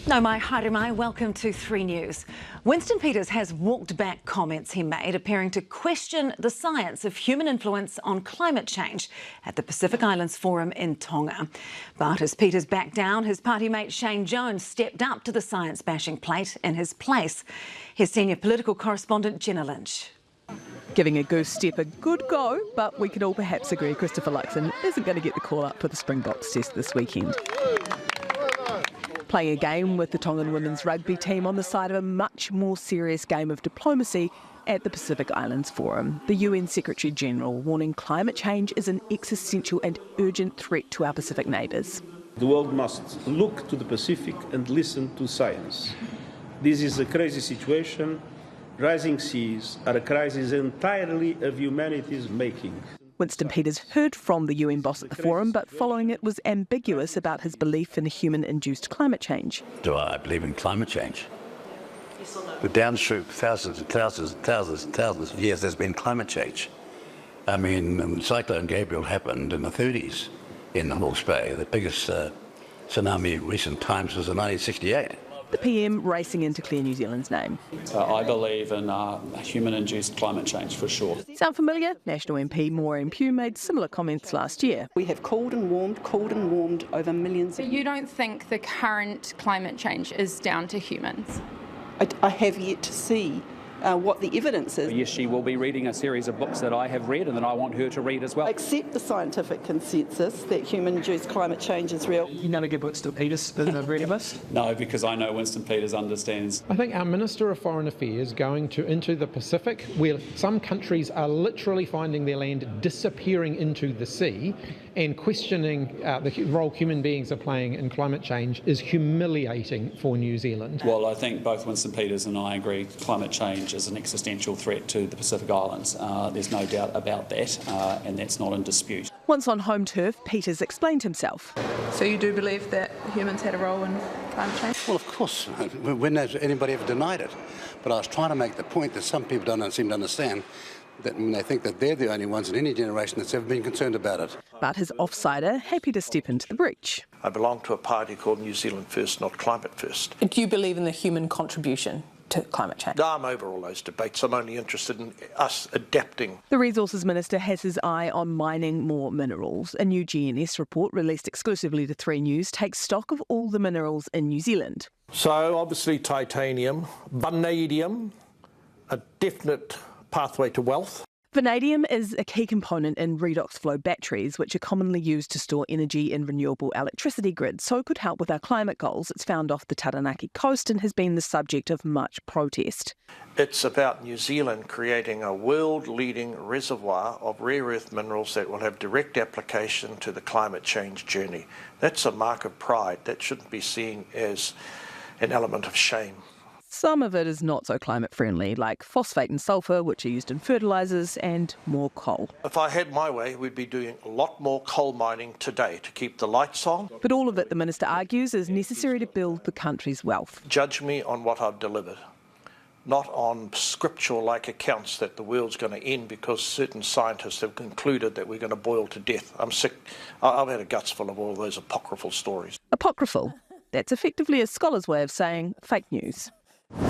No mai haere mai, welcome to 3 News. Winston Peters has walked back comments he made appearing to question the science of human influence on climate change at the Pacific Islands Forum in Tonga. But as Peters backed down, his party mate Shane Jones stepped up to the science-bashing plate in his place. Here's senior political correspondent Jenna Lynch. Giving a goose step a good go, but we could all perhaps agree Christopher Luxon isn't going to get the call up for the Springboks test this weekend. Playing a game with the Tongan women's rugby team on the side of a much more serious game of diplomacy at the Pacific Islands Forum, the UN Secretary-General warning climate change is an existential and urgent threat to our Pacific neighbours. The world must look to the Pacific and listen to science. This is a crazy situation. Rising seas are a crisis entirely of humanity's making. Winston Peters heard from the UN boss at the forum, but following it was ambiguous about his belief in human-induced climate change. Do I believe in climate change? But down through thousands and thousands and thousands and thousands of years, there's been climate change. I mean, Cyclone Gabriel happened in the 30s in the Hawke's Bay. The biggest tsunami in recent times was in 1968. The PM racing in to clear New Zealand's name. I believe in human-induced climate change for sure. Sound familiar? National MP Maureen Pugh made similar comments last year. We have cooled and warmed over millions. So you don't think the current climate change is down to humans? I have yet to see what the evidence is. Yes, she will be reading a series of books that I have read and that I want her to read as well. Accept the scientific consensus that human-induced climate change is real. You know to give Winston Peters the read of us? No, because I know Winston Peters understands. I think our Minister of Foreign Affairs going into the Pacific, where some countries are literally finding their land disappearing into the sea, and questioning the role human beings are playing in climate change is humiliating for New Zealand. Well, I think both Winston Peters and I agree climate change is an existential threat to the Pacific Islands. There's no doubt about that, and that's not in dispute. Once on home turf, Peters explained himself. So you do believe that humans had a role in climate change? Well, of course. When has anybody ever denied it? But I was trying to make the point that some people don't seem to understand, that when they think that they're the only ones in any generation that's ever been concerned about it. But his offsider happy to step into the breach. I belong to a party called New Zealand First, not Climate First. Do you believe in the human contribution to climate change? No, I'm over all those debates. I'm only interested in us adapting. The Resources Minister has his eye on mining more minerals. A new GNS report released exclusively to 3 News takes stock of all the minerals in New Zealand. So obviously titanium, vanadium, a definite pathway to wealth. Vanadium is a key component in redox flow batteries, which are commonly used to store energy in renewable electricity grids, so it could help with our climate goals. It's found off the Taranaki coast and has been the subject of much protest. It's about New Zealand creating a world-leading reservoir of rare earth minerals that will have direct application to the climate change journey. That's a mark of pride. That shouldn't be seen as an element of shame. Some of it is not so climate friendly, like phosphate and sulphur, which are used in fertilisers, and more coal. If I had my way, we'd be doing a lot more coal mining today to keep the lights on. But all of it, the Minister argues, is necessary to build the country's wealth. Judge me on what I've delivered, not on scriptural-like accounts that the world's going to end because certain scientists have concluded that we're going to boil to death. I'm sick. I've had a guts full of all those apocryphal stories. Apocryphal? That's effectively a scholar's way of saying fake news.